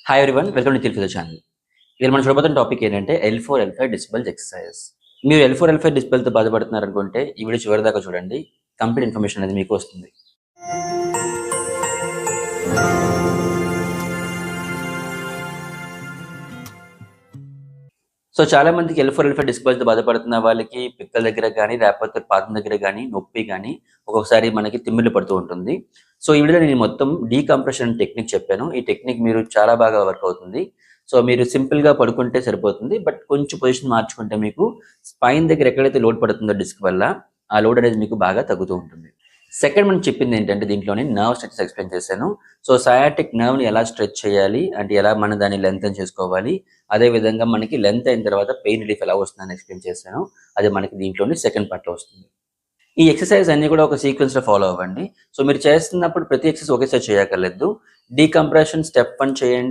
Hi everyone, welcome to Tirupati channel. ఇక్కడ మనం చూడబోతున్న topic ఏంటంటే L4, L5 డిస్క్ ఎక్సర్సైజ్. మీరు L4, L5 డిస్క్ బాధపడుతున్నారనుకుంటే ఈ వీడియో చివరి దాకా చూడండి. కంప్లీట్ ఇన్ఫర్మేషన్ అనేది మీకు వస్తుంది. సో చాలా మందికి L4, L5 డిస్క్ బాధపడుతున్న వాళ్ళకి పిక్కల దగ్గర కానీ లేకపోతే పాదం దగ్గర కానీ నొప్పి కానీ ఒక్కొక్కసారి మనకి తిమ్మిర్లు పడుతూ ఉంటుంది. సో ఈ వీడియోలో నేను మొత్తం డీకంప్రెషన్ టెక్నిక్ చెప్పాను. ఈ టెక్నిక్ మీరు చాలా బాగా వర్క్ అవుతుంది. సో మీరు సింపుల్‌గా పడుకుంటే సరిపోతుంది. బట్ కొంచెం పొజిషన్ మార్చుకుంటే మీకు స్పైన్ దగ్గర ఎక్కడైతే లోడ్ పడుతుందో డిస్క్ వల్ల ఆ లోడ్ అనేది మీకు బాగా తగ్గుతూ ఉంటుంది. సెకండ్ మనం చెప్పింది ఏంటంటే దీంట్లోనే నర్వ్ స్ట్రెచెస్ ఎక్స్‌ప్లెయిన్ చేశాను. సో సయాటిక్ నర్వ్‌ని ఎలా స్ట్రెచ్ చేయాలి, అంటే ఎలా మనం దాన్ని లెంగ్తెన్ చేసుకోవాలి. అదే విధంగా మనకి లెంగ్త్ అయిన తర్వాత పెయిన్ రిలీఫ్ ఎలా వస్తుందని ఎక్స్‌ప్లెయిన్ చేశాను. అది మనకి దీంట్లోని సెకండ్ పార్ట్‌లో వస్తుంది. ఈ ఎక్సర్సైజ్ అన్నీ కూడా ఒక సీక్వెన్స్‌లో ఫాలో అవ్వండి. సో మీరు చేస్తున్నప్పుడు ప్రతి ఎక్సర్సైజ్ ఒకేసారి చేయక్కర్లేదు. డీకంప్రెషన్ స్టెప్ 1 చేయండి.